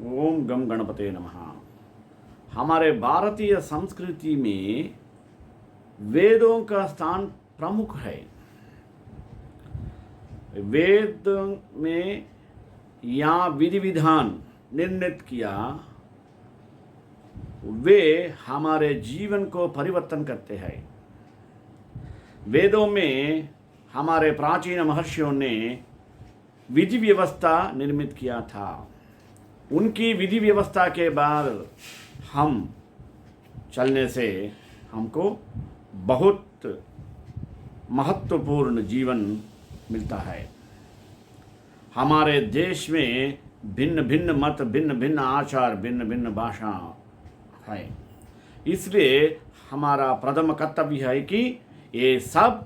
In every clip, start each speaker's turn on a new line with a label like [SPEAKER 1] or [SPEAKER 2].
[SPEAKER 1] ओम गम गणपते नमः। हमारे भारतीय संस्कृति में वेदों का स्थान प्रमुख है। वेद में या विधि विधान निर्णित किया, वे हमारे जीवन को परिवर्तन करते हैं। वेदों में हमारे प्राचीन महर्षियों ने विधि व्यवस्था निर्मित किया था। उनकी विधि व्यवस्था के बाद हम चलने से हमको बहुत महत्वपूर्ण जीवन मिलता है। हमारे देश में भिन्न भिन्न मत, भिन्न भिन्न आचार, भिन्न भिन्न भाषा है। इसलिए हमारा प्रथम कर्तव्य है कि ये सब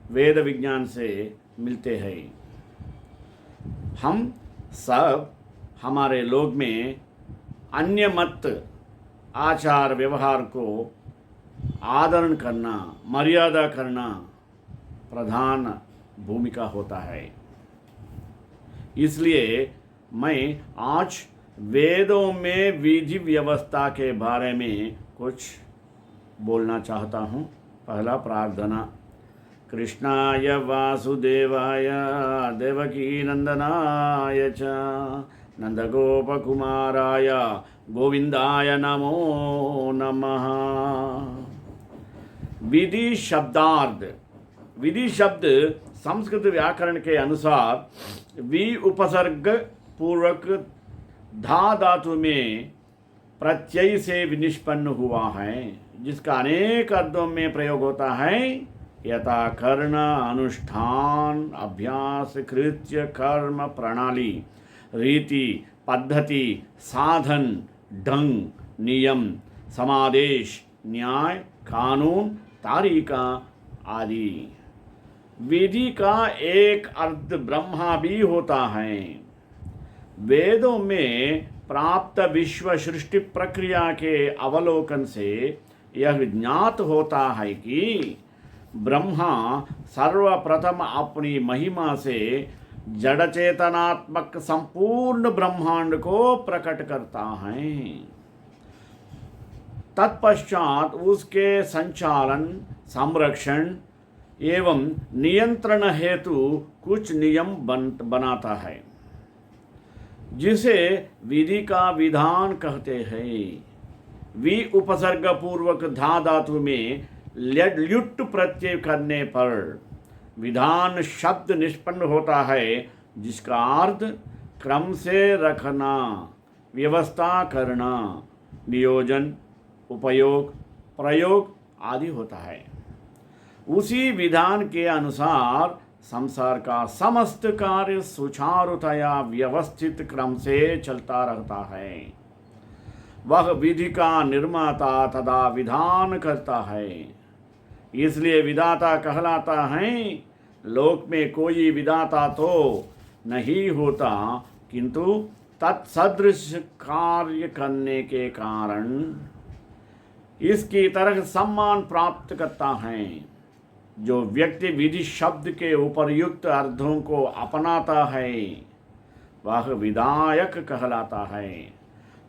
[SPEAKER 1] वेद विज्ञान से मिलते हैं। हम सब हमारे लोग में अन्य मत आचार व्यवहार को आदरण करना, मर्यादा करना प्रधान भूमिका होता है। इसलिए मैं आज वेदों में विधि व्यवस्था के बारे में कुछ बोलना चाहता हूँ। पहला प्रार्थना। कृष्णाय वासुदेवाय देवकी नंदनाय च नंदगोपकुमाराय गोविंदाय नमो नमः। विधि शब्दार्थ। विधि शब्द संस्कृत व्याकरण के अनुसार वि उपसर्ग पूर्वक धा धातु में प्रत्यय से निष्पन्न हुआ है, जिसका अनेक अर्थों में प्रयोग होता है। यथा कर्ण, अनुष्ठान, अभ्यास, कृत्य, कर्म, प्रणाली, रीति, पद्धति, साधन, ढंग, नियम, समादेश, न्याय, कानून, तारीका आदि। विधि का एक अर्थ ब्रह्मा भी होता है। वेदों में प्राप्त विश्व सृष्टि प्रक्रिया के अवलोकन से यह ज्ञात होता है कि ब्रह्मा सर्वप्रथम अपनी महिमा से जड़ चेतनात्मक संपूर्ण ब्रह्मांड को प्रकट करता है। तत्पश्चात उसके संचालन, संरक्षण एवं नियंत्रण हेतु कुछ नियम बनाता है, जिसे विधि का विधान कहते हैं। वि उपसर्ग पूर्वक धा धातु में ल्युट् प्रत्यय करने पर विधान शब्द निष्पन्न होता है, जिसका अर्थ क्रम से रखना, व्यवस्था करना, नियोजन, उपयोग, प्रयोग आदि होता है। उसी विधान के अनुसार संसार का समस्त कार्य सुचारुतया व्यवस्थित क्रम से चलता रहता है। वह विधि का निर्माता तथा विधान करता है, इसलिए विधाता कहलाता है। लोक में कोई विधाता तो नहीं होता, किंतु तत्सदृश कार्य करने के कारण इसकी तरह सम्मान प्राप्त करता है। जो व्यक्ति विधि शब्द के उपर्युक्त अर्थों को अपनाता है, वह विधायक कहलाता है,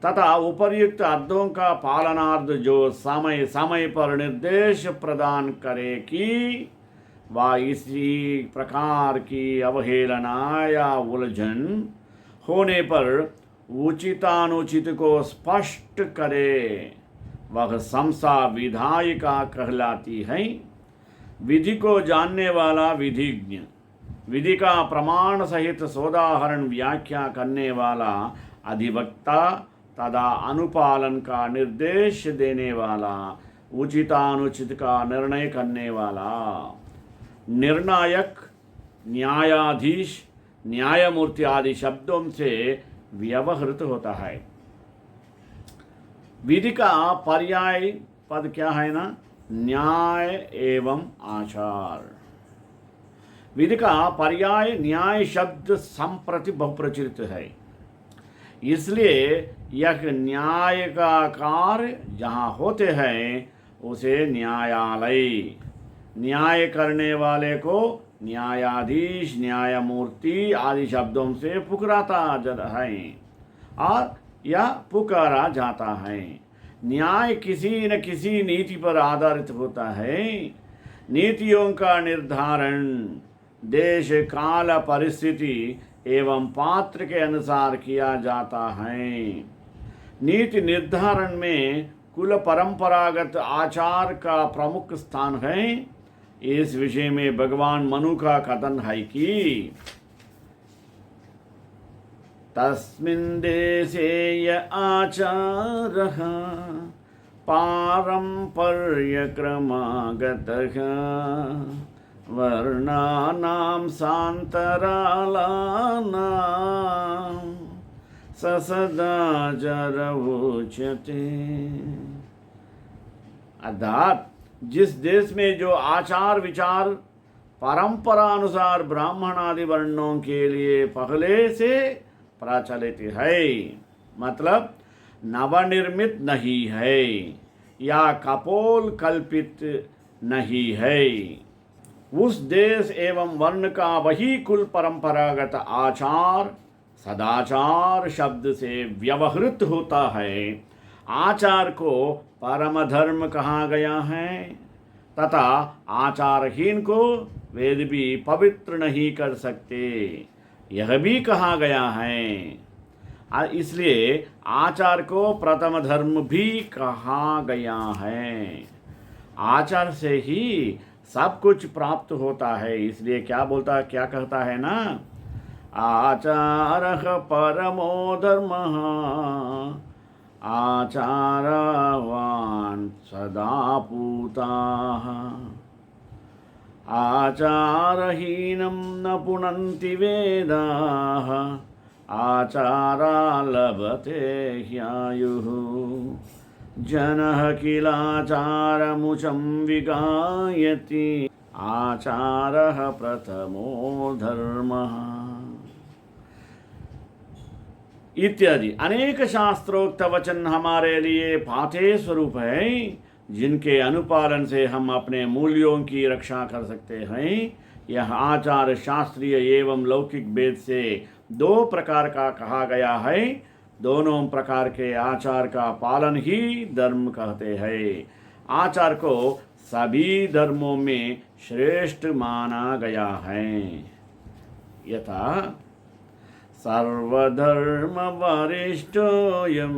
[SPEAKER 1] तथा उपर्युक्त अर्थों का पालनार्थ जो समय समय पर निर्देश प्रदान करे कि वह इसी प्रकार की अवहेलना या उलझन होने पर उचितानुचित को स्पष्ट करे, वह समसा विधायिका कहलाती है। विधि को जानने वाला विधिज्ञ, विधि का प्रमाण सहित सोदाहरण व्याख्या करने वाला अधिवक्ता तथा अनुपालन का निर्देश देने वाला, उचितानुचित का निर्णय करने वाला, निर्णायक, न्यायाधीश, न्यायमूर्ति आदि शब्दों से व्यवहृत होता है। विधि का पर्याय पद क्या है ना? न्याय एवं आचार। विधि का पर्याय न्याय शब्द संप्रति बहुप्रचलित है, इसलिए यह न्याय का कार्य जहाँ होते हैं उसे न्यायालय, न्याय करने वाले को न्यायाधीश, न्यायमूर्ति आदि शब्दों से पुकारा है। और यह पुकारा जाता है। न्याय किसी न किसी नीति पर आधारित होता है। नीतियों का निर्धारण देश काल परिस्थिति एवं पात्र के अनुसार किया जाता है। नीति निर्धारण में कुल परंपरागत आचार का प्रमुख स्थान है। इस विषय में भगवान मनु का कथन है कि तस्मिन् देशे य आचारः पारम्पर्यक्रमागतः वर्णानां सान्तरालानां स सदाचार उच्यते। अर्थात जिस देश में जो आचार विचार परंपरा अनुसार ब्राह्मण आदि वर्णों के लिए पहले से प्रचलित है, मतलब नवनिर्मित नहीं है या कपोल कल्पित नहीं है, उस देश एवं वर्ण का वही कुल परंपरागत आचार सदाचार शब्द से व्यवहृत होता है। आचार को परम धर्म कहा गया है तथा आचारहीन को वेद भी पवित्र नहीं कर सकते, यह भी कहा गया है। इसलिए आचार को प्रथम धर्म भी कहा गया है। आचार से ही सब कुछ प्राप्त होता है। इसलिए क्या कहता है ना, आचारः परमो धर्मः आचारवान् सदा पूताः आचारहीनं न पुनन्ति वेदाः आचारा लभते ह्यायुः जनः किलाचारमुचं विगायति आचारः प्रथमो धर्मः इत्यादि अनेक शास्त्रोक्त वचन हमारे लिए पाथे स्वरूप है, जिनके अनुपालन से हम अपने मूल्यों की रक्षा कर सकते हैं। यह आचार शास्त्रीय एवं लौकिक भेद से दो प्रकार का कहा गया है। दोनों प्रकार के आचार का पालन ही धर्म कहते हैं। आचार को सभी धर्मों में श्रेष्ठ माना गया है। यथा सर्वधर्म वरिष्ठोऽयम्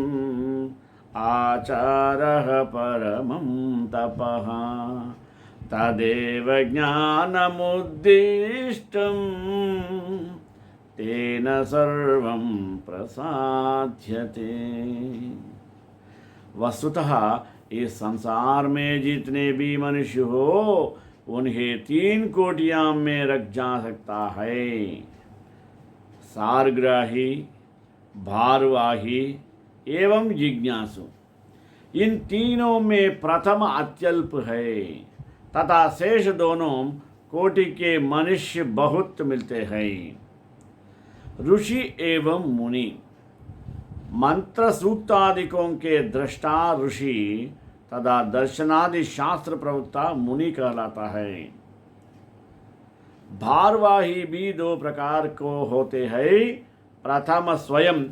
[SPEAKER 1] आचारः परमं तपः तदेव ज्ञानमुद्दिष्टं तेन सर्वं प्रसाद्यते। वस्तुतः इस संसार में जितने भी मनुष्य हो उन्हें 3 कोटियां में रख जा सकता है। सारग्राही, भारवाही एवं जिज्ञासु। इन तीनों में प्रथम अत्यल्प है तथा शेष दोनों कोटि के मनुष्य बहुत मिलते हैं। ऋषि एवं मुनि, मंत्र सूक्तादिकों के दृष्टा ऋषि तथा दर्शनादि शास्त्र प्रवक्ता मुनि कहलाता है। भारवाही भी 2 प्रकार को होते हैं। प्रथम स्वयं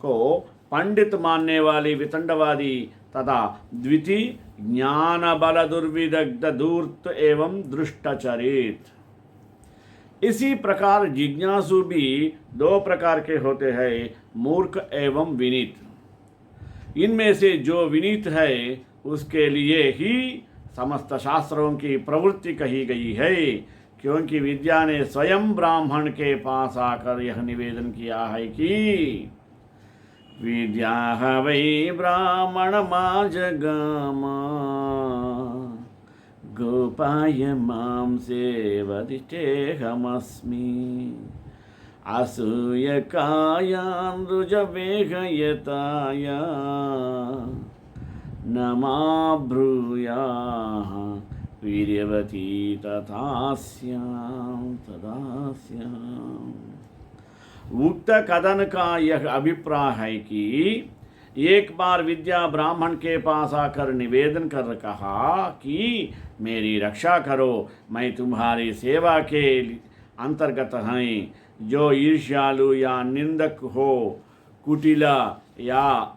[SPEAKER 1] को पंडित मानने वाली वितंडवादी तथा द्वितीय ज्ञान बल दुर्विदग्ध धूर्त एवं दृष्टचरित। इसी प्रकार जिज्ञासु भी 2 प्रकार के होते हैं, मूर्ख एवं विनीत। इनमें से जो विनीत है उसके लिए ही समस्त शास्त्रों की प्रवृत्ति कही गई है, क्योंकि विद्या ने स्वयं ब्राह्मण के पास आकर यह निवेदन किया है कि विद्या वै ब्राह्मणमाजगामा गोपाय मां सेवदितेऽहमस्मि असूयकायान् रुजवेगयताय न मा ब्रूयाः वीर्यवती तथास्यां तदास्याम्। उक्त कथन का यह अभिप्राय है कि एक बार विद्या ब्राह्मण के पास आकर निवेदन कर कहा कि मेरी रक्षा करो, मैं तुम्हारी सेवा के अंतर्गत हैं। जो ईर्ष्यालु या निंदक हो कुटिला या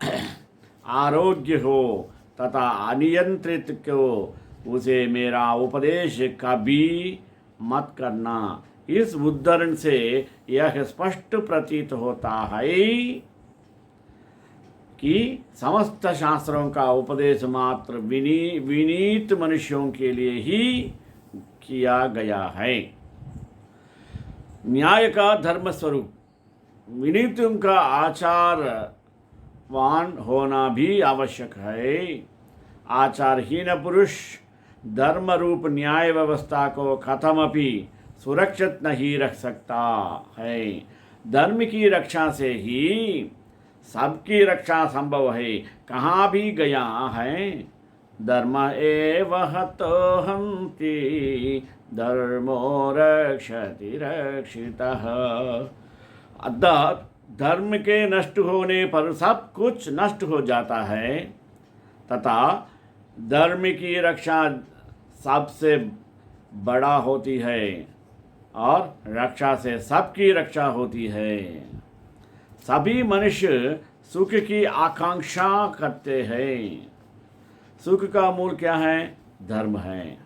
[SPEAKER 1] आरोग्य हो तथा अनियंत्रित को उसे मेरा उपदेश कभी मत करना। इस उद्धरण से यह स्पष्ट प्रतीत होता है कि समस्त शास्त्रों का उपदेश मात्र विनीत मनुष्यों के लिए ही किया गया है। न्याय का धर्म स्वरूप विनीतों का आचारवान होना भी आवश्यक है। आचारहीन पुरुष धर्म रूप न्याय व्यवस्था को कथमपि सुरक्षित नहीं रख सकता है। धर्म की रक्षा से ही सबकी रक्षा संभव है। कहाँ भी गया है धर्म एव हतो हन्ति धर्मो रक्षति रक्षितः। अर्थात धर्म के नष्ट होने पर सब कुछ नष्ट हो जाता है तथा धर्म की रक्षा सबसे बड़ा होती है और रक्षा से सबकी रक्षा होती है। सभी मनुष्य सुख की आकांक्षा करते हैं। सुख का मूल क्या है? धर्म है।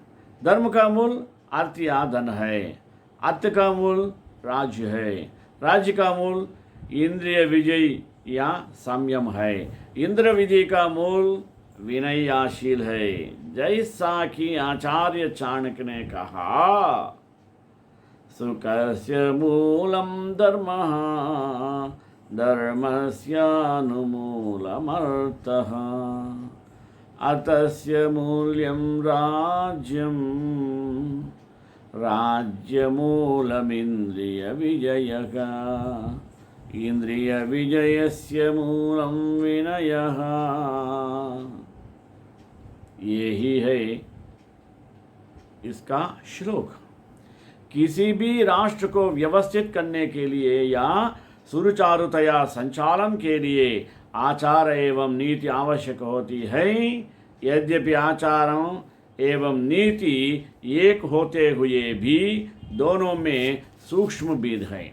[SPEAKER 1] धर्म का मूल अर्थ या धन है। अर्थ का मूल राज्य है। राज्य का मूल इंद्रिय विजय या संयम है। इंद्र विजय का मूल विनय या शील है। जैसा कि आचार्य चाणक्य ने कहा, सुखस्य मूलम धर्मः धर्मस्यानुमूलमर्थः अर्थस्य मूल्यं राज्यं राज्यमूलमिन्द्रियविजयः इंद्रियविजयस्य मूलं विनयः। यही है इसका श्लोक। किसी भी राष्ट्र को व्यवस्थित करने के लिए या सुचारुतया संचालन के लिए आचार एवं नीति आवश्यक होती है। यद्यपि आचारों एवं नीति एक होते हुए भी दोनों में सूक्ष्म भेद है।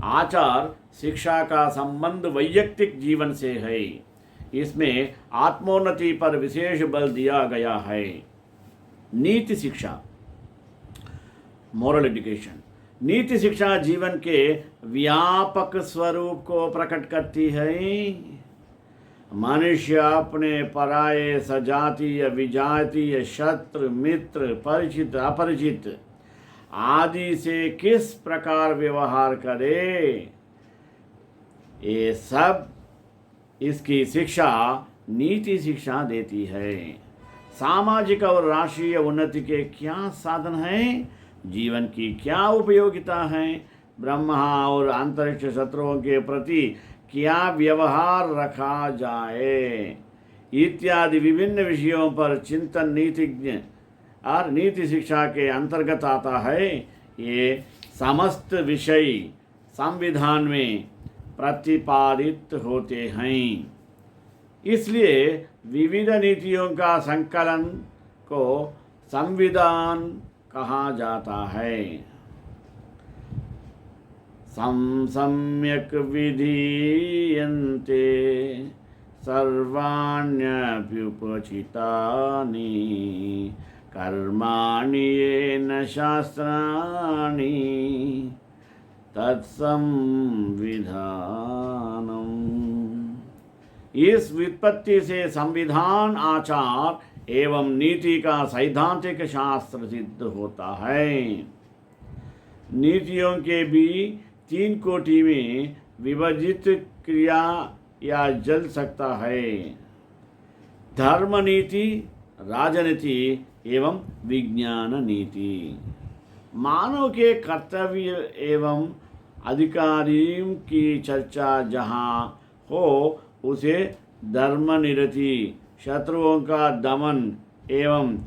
[SPEAKER 1] आचार शिक्षा का संबंध वैयक्तिक जीवन से है। इसमें आत्मोन्नति पर विशेष बल दिया गया है। नीति शिक्षा, मोरल एजुकेशन। नीति शिक्षा जीवन के व्यापक स्वरूप को प्रकट करती है। मनुष्य अपने पराये, सजातीय, विजातीय, शत्रु, मित्र, परिचित, अपरिचित आदि से किस प्रकार व्यवहार करे, ये सब इसकी शिक्षा नीति शिक्षा देती है। सामाजिक और राष्ट्रीय उन्नति के क्या साधन हैं, जीवन की क्या उपयोगिता है, ब्रह्मा और अंतरिक्ष शत्रुओं के प्रति क्या व्यवहार रखा जाए, इत्यादि विभिन्न विषयों पर चिंतन नीतिज्ञ और नीति शिक्षा के अंतर्गत आता है। ये समस्त विषय संविधान में प्रतिपादित होते हैं। इसलिए विविध नीतियों का संकलन को संविधान कहा जाता है। सम्यक विधीयन्ते सर्वाण्यप्युपचितानि कर्माणि येन शास्त्राणि तत्संविधानम्। इस व्युत्पत्ति से संविधान, आचार एवं नीति का सैद्धांतिक शास्त्र सिद्ध होता है। नीतियों के भी 3 कोटि में विभाजित क्रिया या जल सकता है। धर्म नीति, राजनीति एवं विज्ञान नीति। मानव के कर्तव्य एवं अधिकारियों की चर्चा जहाँ हो उसे धर्मनिरति, शत्रुओं का दमन एवं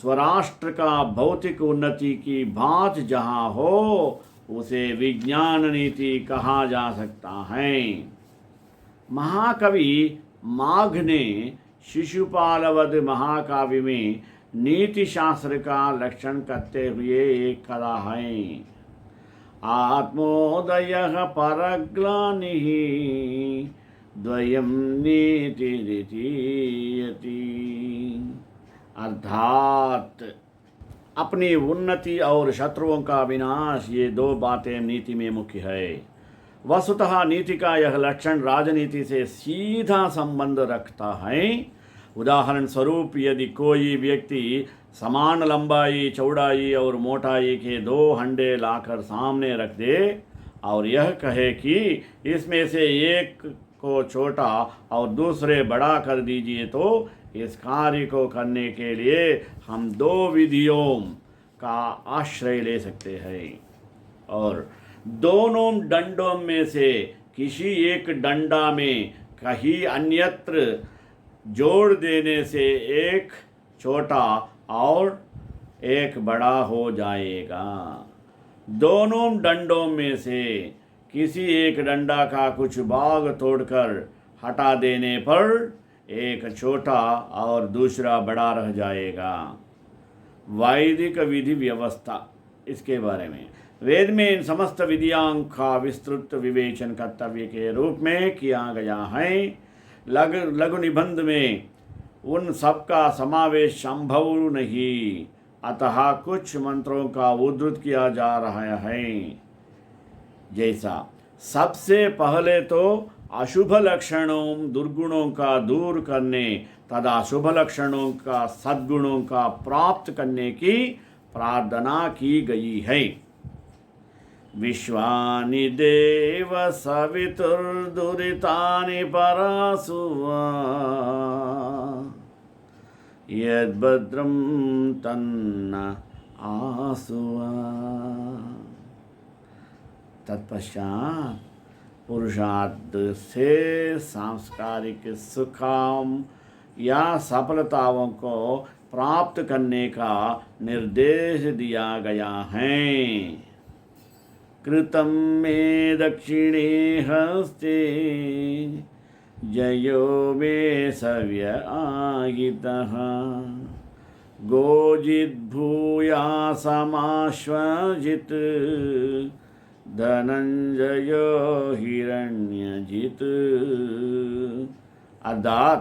[SPEAKER 1] स्वराष्ट्र का भौतिक उन्नति की बात जहाँ हो उसे विज्ञान नीति कहा जा सकता है। महाकवि माघ ने शिशुपालवध महाकाव्य में नीति शास्त्र का लक्षण करते हुए एक कहा है, आत्मोदयः परग्लानिः द्वयं नीतिरिति। अर्थात अपनी उन्नति और शत्रुओं का विनाश, ये दो बातें नीति में मुख्य है। वस्तुतः नीति का यह लक्षण राजनीति से सीधा संबंध रखता है। उदाहरण स्वरूप, यदि कोई व्यक्ति समान लंबाई, चौड़ाई और मोटाई के दो हंडे लाकर सामने रख दे और यह कहे कि इसमें से एक को छोटा और दूसरे बड़ा कर दीजिए, तो इस कार्य को करने के लिए हम दो विधियों का आश्रय ले सकते हैं और दोनों डंडों में से किसी एक डंडा में कहीं अन्यत्र जोड़ देने से एक छोटा और एक बड़ा हो जाएगा। दोनों डंडों में से किसी एक डंडा का कुछ भाग तोड़कर हटा देने पर एक छोटा और दूसरा बड़ा रह जाएगा। वैदिक विधि व्यवस्था, इसके बारे में वेद में इन समस्त विधियों का विस्तृत विवेचन कर्तव्य के रूप में किया गया है। लघु निबंध में उन सबका समावेश संभव नहीं, अतः कुछ मंत्रों का उद्धृत किया जा रहा है। जैसा सबसे पहले तो अशुभ लक्षणों, दुर्गुणों का दूर करने तथा शुभ लक्षणों का, सद्गुणों का प्राप्त करने की प्रार्थना की गई है। विश्वानि देव सवितुर्दुरितानि परासुवा यद्भद्रं तन्न आसुवा। तत्पश्चात पुरुषार्थ से सांस्कारिक सुखाम या सफलताओं को प्राप्त करने का निर्देश दिया गया है। कृतं मे दक्षिणे हस्ते जयो मे सव्य आगितः गोजिद्भूयासमाश्वजित् धनंजयो हिरण्यजित्। अर्थात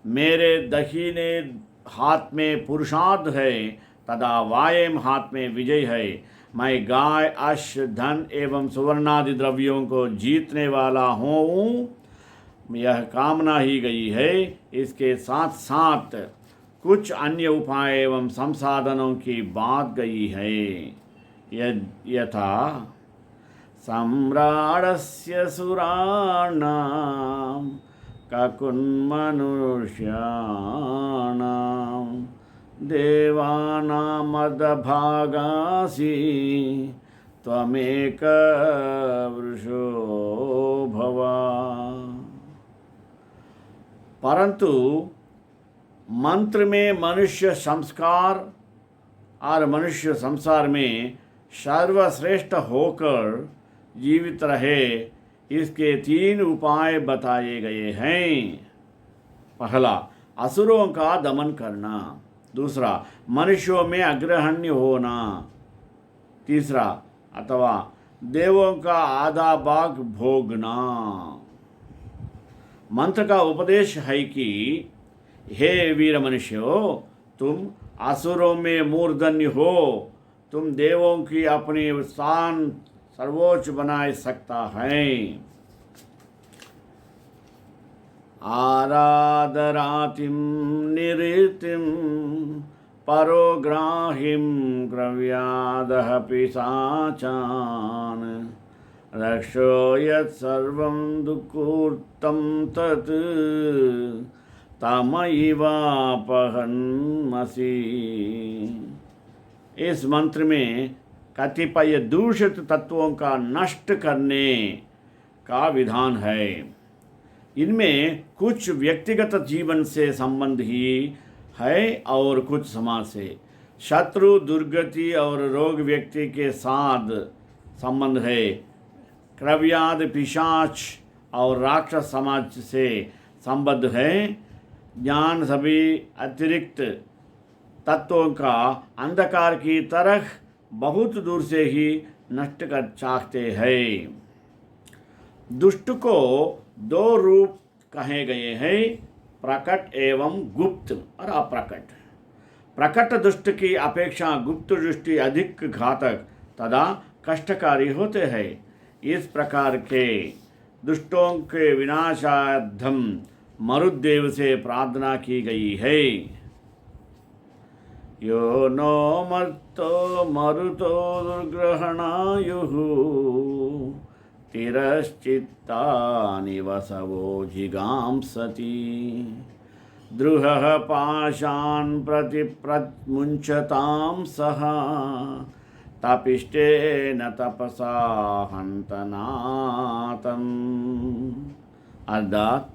[SPEAKER 1] मेरे दाहिने हाथ में पुरुषार्थ है तथा वायम हाथ में विजय है। मैं गाय, अश्व, धन एवं सुवर्णादि द्रव्यों को जीतने वाला हूँ, यह कामना ही गई है। इसके साथ साथ कुछ अन्य उपाय एवं संसाधनों की बात गई है। यथा सम्राडस्य सुराणां ककुन्मनुष्याणां देवानामदभागासि त्वमेक वृषो भव। परंतु मंत्र में मनुष्य संस्कार और मनुष्य संसार में सर्वश्रेष्ठ होकर जीवित रहे, इसके 3 उपाय बताए गए हैं। पहला, असुरों का दमन करना। दूसरा, मनुष्यों में अग्रहण्य होना। तीसरा, अथवा देवों का आधा भाग भोगना। मंत्र का उपदेश है कि हे वीर मनुष्यों, तुम असुरों में मूर्धन्य हो, तुम देवों की अपनी स्थान सर्वोच्च बनाए सकता है। आराधरातिम निरीतिम परोग्राहिम ग्रव्यादः पिशाचान रक्षो यत् सर्वं दुःखूर्तं तत् तमैवापहन्मसि। इस मंत्र में कतिपय दूषित तत्वों का नष्ट करने का विधान है। इनमें कुछ व्यक्तिगत जीवन से संबंध ही है और कुछ समाज से। शत्रु, दुर्गति और रोग व्यक्ति के साथ संबंध है। क्रव्याद, पिशाच और राक्षस समाज से संबद्ध है। ज्ञान सभी अतिरिक्त तत्वों का अंधकार की तरह बहुत दूर से ही नष्ट कर चाहते हैं। दुष्ट को दो रूप कहे गए हैं, प्रकट एवं गुप्त और अप्रकट। प्रकट दुष्ट की अपेक्षा गुप्त दृष्टि अधिक घातक तथा कष्टकारी होते हैं। इस प्रकार के दुष्टों के विनाशार्थम मरुदेव से प्रार्थना की गई है। यो नो मर्तो मरुतो दुर्ग्रहणायुः तिरश्चित्तानि वसवो जिगांसति द्रुहः पाशान् प्रतिप्रमुञ्चतां सः तपिष्टेन तपसा हन्तनातम्। अर्थात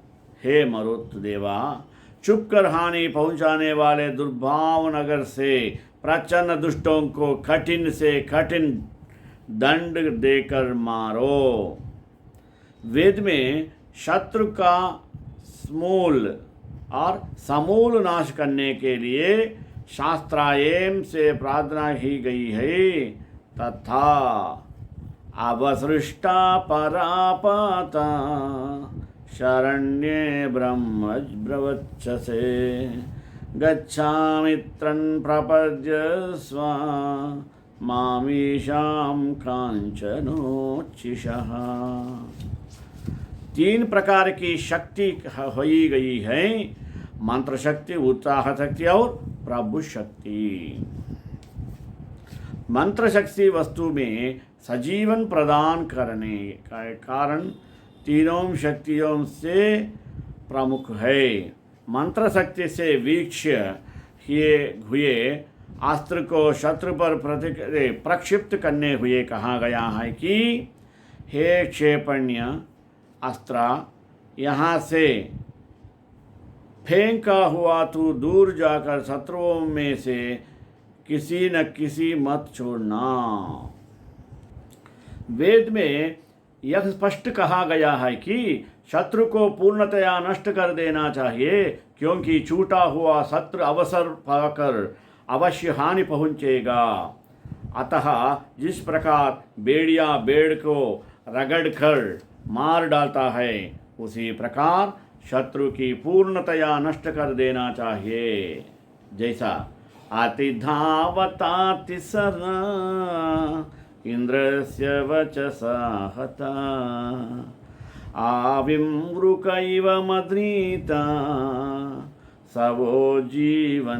[SPEAKER 1] हे मरुत देवा, चुप कर हानि पहुंचाने वाले दुर्भाव नगर से प्रचन्न दुष्टों को कठिन से कठिन दंड देकर मारो। वेद में शत्रु का मूल और समूल नाश करने के लिए शास्त्रायम से प्रार्थना की गई है तथा अवसृष्टा परापाता शरण्ये ब्रह्मब्रवच्छसे गच्छामित्रं प्रपद्यस्व मामीशां कांचनोच्चिषः। तीन प्रकार की शक्ति होई गई है, मंत्र शक्ति, उत्साह शक्ति और प्रभु शक्ति। मंत्र शक्ति वस्तु में सजीवन प्रदान करने का कारण तीनों शक्तियों से प्रमुख है। मंत्र शक्ति से वीक्ष्य हुए अस्त्र को शत्रु पर प्रक्षिप्त करने हुए कहा गया है कि हे क्षेपण्य अस्त्र, यहाँ से फेंका हुआ तू दूर जाकर शत्रुओं में से किसी न किसी मत छोड़ना। वेद में यह स्पष्ट कहा गया है कि शत्रु को पूर्णतया नष्ट कर देना चाहिए, क्योंकि छूटा हुआ शत्रु अवसर पाकर अवश्य हानि पहुंचेगा। अतः जिस प्रकार भेड़िया भेड़ को रगड़कर मार डालता है, उसी प्रकार शत्रु की पूर्णतया नष्ट कर देना चाहिए। जैसा अतिधावतातिसरा इंद्रस्य वचसा हता आविमृकैव मद्रीता सवो जीवन्मामोचि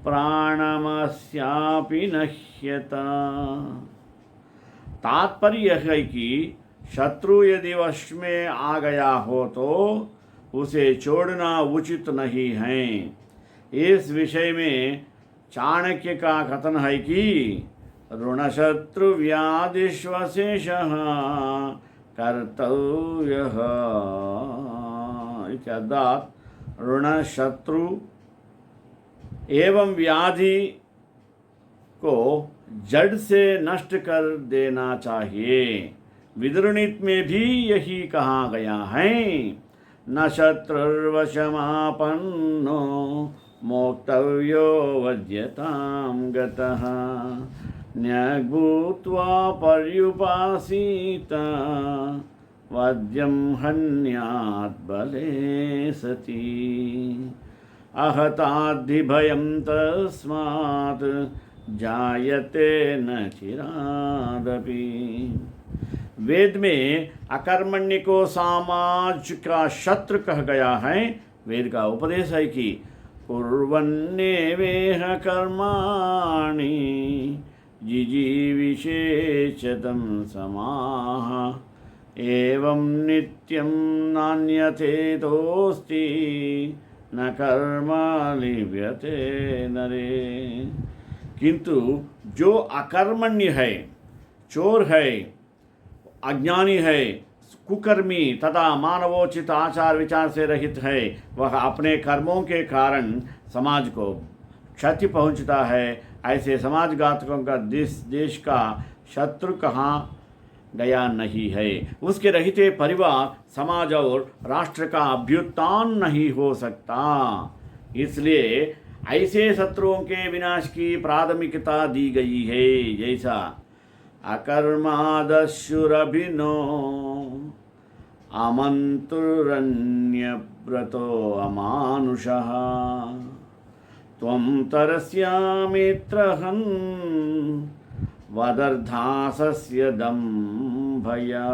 [SPEAKER 1] प्राणमस्यापि नह्यता। तात्पर्य है कि शत्रु यदि वश में आ गया हो तो उसे छोड़ना उचित नहीं है। इस विषय में चाणक्य का कथन है कि ऋणशत्रु व्याधिश्वशेषः कर्तव्यः। अर्थात ऋण शत्रु एवं व्याधि को जड़ से नष्ट कर देना चाहिए। विदुरनीति में भी यही कहा गया है, न शत्रुर्वशमापन्नो मोक्तव्यो वज्यतां गतः न्यग्भूत्वा पर्युपासीत वद्यं हन्यात् बले सति अहताद्धिभयं तस्मात् जायते न चिरादपि। वेद में अकर्मण्य को समाज का शत्रु कहा गया है। वेद का उपदेश है कि कुर्वन्नेवेह कर्माणि जिजीविषेचतं समाः एवं नित्यं नान्यथेतोऽस्ति न कर्म लिप्यते नरे। किंतु जो अकर्मण्य है, चोर है, अज्ञानी है, कुकर्मी तथा मानवोचित आचार विचार से रहित है, वह अपने कर्मों के कारण समाज को क्षति पहुंचता है। ऐसे समाजघातकों का देश का शत्रु कहाँ गया नहीं है। उसके रहते परिवार, समाज और राष्ट्र का अभ्युत्थान नहीं हो सकता। इसलिए ऐसे शत्रुओं के विनाश की प्राथमिकता दी गई है, जैसा अकर्मादस्युरभिनो अमन्तुरन्यव्रतो अमानुषः त्वं तरस्यामित्रहन् वदर्धासस्य दम्भया।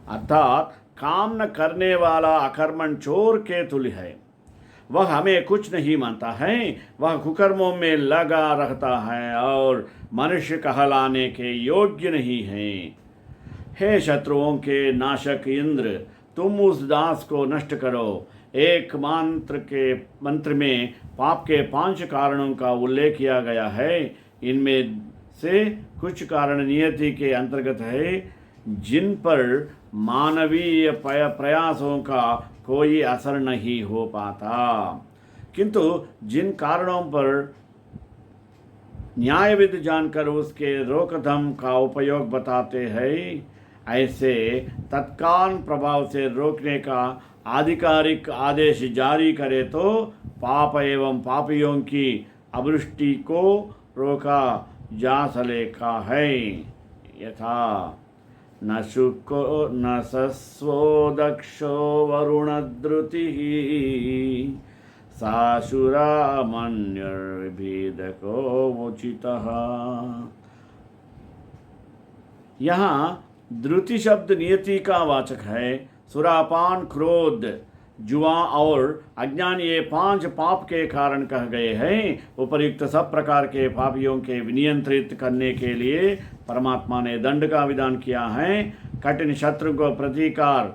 [SPEAKER 1] अर्थात काम न करने वाला अकर्मण चोर के तुल्य है। वह हमें कुछ नहीं मानता है, वह कुकर्मों में लगा रहता है और मनुष्य कहलाने के योग्य नहीं है। हे शत्रुओं के नाशक इंद्र, तुम उस दास को नष्ट करो। एक मंत्र में पाप के 5 कारणों का उल्लेख किया गया है। इनमें से कुछ कारण नियति के अंतर्गत है, जिन पर मानवीय प्रयासों का कोई असर नहीं हो पाता, किंतु जिन कारणों पर न्यायविद जानकर उसके रोकथाम का उपयोग बताते हैं, ऐसे तत्काल प्रभाव से रोकने का आधिकारिक आदेश जारी करे तो पाप एवं पापियों की अवृष्टि को रोका जा सलेका है। यथा न शुको न सस्वो दक्षो वरुणद्रुतिः साशुरामन्यर्भिदको वोचितः। यहाँ द्रुति शब्द नियति का वाचक है। सुरापान, क्रोध, जुआ और अज्ञान ये 5 पाप के कारण कह गए हैं। उपर्युक्त सब प्रकार के पापियों के विनियंत्रित करने के लिए परमात्मा ने दंड का विधान किया है। कठिन शत्रु को प्रतिकार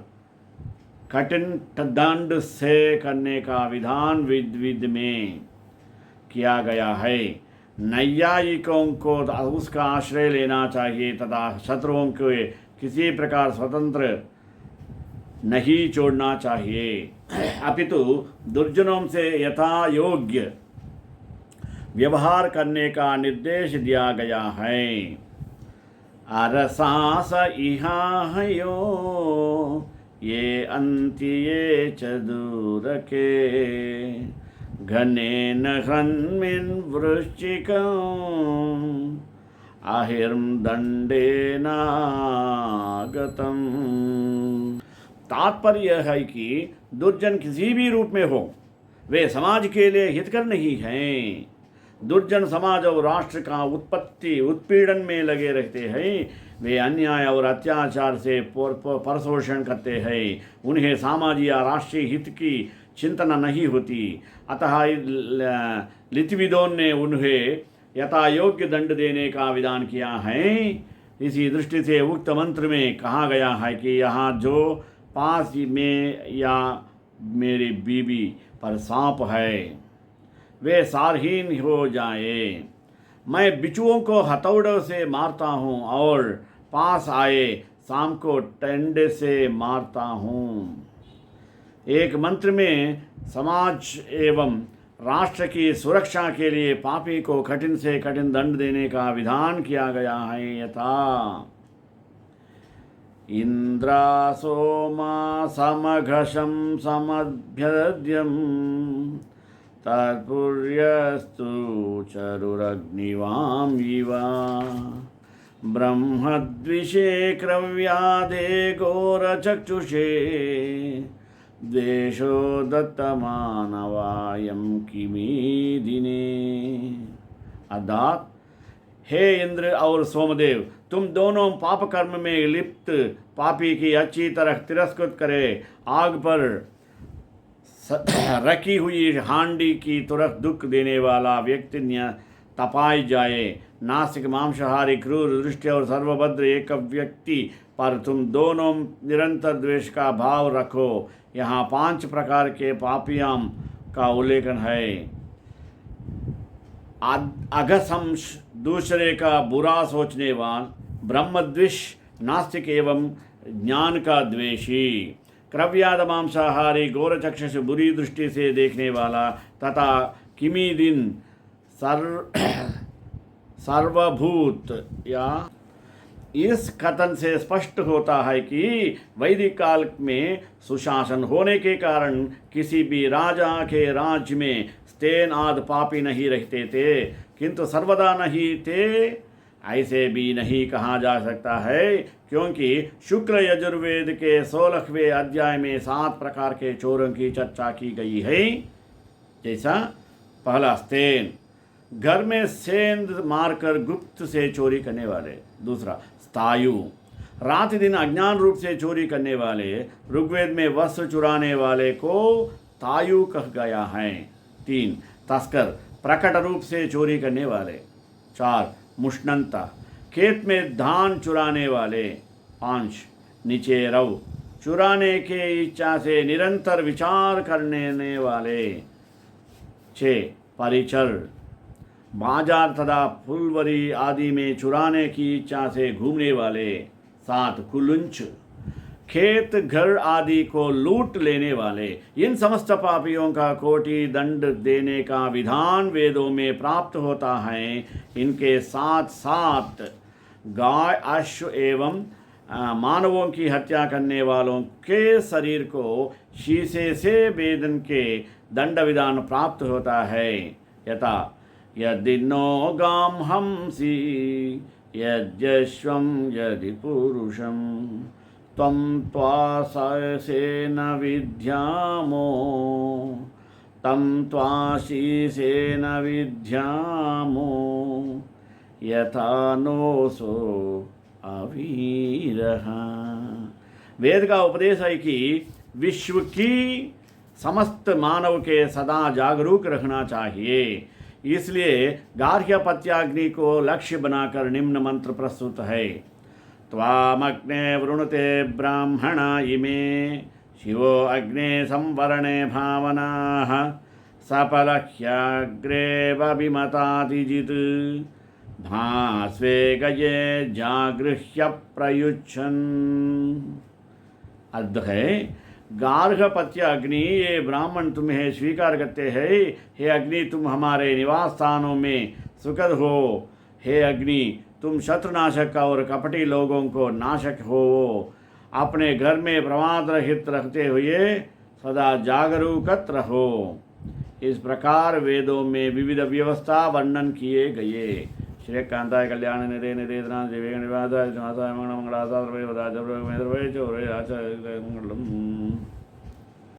[SPEAKER 1] कठिन दंड से करने का विधान विद में किया गया है। नैयायिकों को उसका आश्रय लेना चाहिए तथा शत्रुओं को किसी प्रकार स्वतंत्र नहीं छोड़ना चाहिए, अपितु दुर्जनों से यथा योग्य व्यवहार करने का निर्देश दिया गया है। अरसास इहाहयो ये अंतिये च दूरके घनेन हन्मिन् वृश्चिकम् अहिर्दंडेनागतम्। तात्पर्य है कि दुर्जन किसी भी रूप में हो, वे समाज के लिए हितकर नहीं हैं। दुर्जन समाज और राष्ट्र का उत्पीड़न में लगे रहते हैं। वे अन्याय और अत्याचार से परपोषण करते हैं। उन्हें सामाजिक या राष्ट्रीय हित की चिंतना नहीं होती। अतः लितविदों ने उन्हें यथा योग्य दंड देने का विधान किया है। इसी दृष्टि से उक्त मंत्र में कहा गया है कि यहाँ जो पास में या मेरी बीबी पर सांप है, वे सारहीन हो जाए। मैं बिच्छुओं को हथौड़ों से मारता हूँ और पास आए सांप को डंडे से मारता हूँ। एक मंत्र में समाज एवं राष्ट्र की सुरक्षा के लिए पापी को कठिन से कठिन दंड देने का विधान किया गया है। यथा इंद्रा सोमा समघशं समभ्यद्यं तत्पुर्यस्तु चरुरग्निवां इवा ब्रह्मद्विषे क्रव्याधे घोरचक्षुषे द्वेषो दत्तमानवायं किमीदिने। अर्थात हे इंद्र और सोमदेव, तुम दोनों पाप कर्म में लिप्त पापी की अच्छी तरह तिरस्कृत करे आग पर रखी हुई हांडी की तुरंत दुख देने वाला व्यक्ति तपाई जाए। नासिक, मांसाहारी, क्रूर, दृष्टि और सर्वभद्र एक व्यक्ति पर तुम दोनों निरंतर द्वेष का भाव रखो। यहाँ 5 प्रकार के पापियां का उल्लेखन है। अघसंश, दूसरे का बुरा सोचने वाला, ब्रह्मद्विष, नास्तिक एवं ज्ञान का द्वेषी, क्रव्याद, मांसाहारी, गोरचक्षुष, बुरी दृष्टि से देखने वाला, तथा किमीदिन, सर्वभूत या इस कथन से स्पष्ट होता है कि वैदिक काल में सुशासन होने के कारण किसी भी राजा के राज्य में स्तेन आदि पापी नहीं रहते थे, किंतु सर्वदा नहीं थे ऐसे भी नहीं कहा जा सकता है, क्योंकि शुक्ल यजुर्वेद के 16वें अध्याय में 7 प्रकार के चोरों की चर्चा की गई है। जैसा पहला स्तेन, घर में सेंध मारकर गुप्त से चोरी करने वाले। दूसरा स्थायु, रात दिन अज्ञान रूप से चोरी करने वाले। ऋग्वेद में वस्त्र चुराने वाले को तायु कहा गया है। 3 तस्कर, प्रकट रूप से चोरी करने वाले। 4 मुष्णंता, खेत में धान चुराने वाले। 5 निचेरव, चुराने के इच्छा से निरंतर विचार करने वाले। 6 परिचर, बाजार तथा फुलवरी आदि में चुराने की इच्छा से घूमने वाले। 7 कुलुंच, खेत घर आदि को लूट लेने वाले। इन समस्त पापियों का कोटि दंड देने का विधान वेदों में प्राप्त होता है। इनके साथ साथ गाय, अश्व एवं मानवों की हत्या करने वालों के शरीर को शीशे से वेदन के दंड विधान प्राप्त होता है। यथा यदि नो गाम हंसी यज्ञश्वं यदि पुरुषं त्वं त्वासेन विद्यामो तं त्वाशीसेन विद्यामो यथा नोसो अवीरः। वेद का उपदेश है कि विश्व की समस्त मानव के सदा जागरूक रखना चाहिए। इसलिए गार्हपत्याग्नि को लक्ष्य बनाकर निम्न मंत्र प्रस्तुत है। त्वामग्ने वृणुते ब्राह्मण इमे शिवो अग्ने संवरणे भावनाः सपलह्याग्रे वभिमतातिजित् भास्वे गये जागृह्य प्रयुच्छन्। अर्थ है, गार्हपत्य अग्नि, ये ब्राह्मण तुम्हें स्वीकार करते हैं। हे अग्नि, तुम हमारे निवास स्थानों में सुखद हो। हे अग्नि, तुम शत्रुनाशक और कपटी लोगों को नाशक हो। अपने घर में प्रमाद रहित रखते हुए सदा जागरूकत रहो। इस प्रकार वेदों में विविध व्यवस्था वर्णन किए गए। श्री कांताय कल्याण निरे निरेतना देवे निवासाय माताय मंगलासाय मंगलम।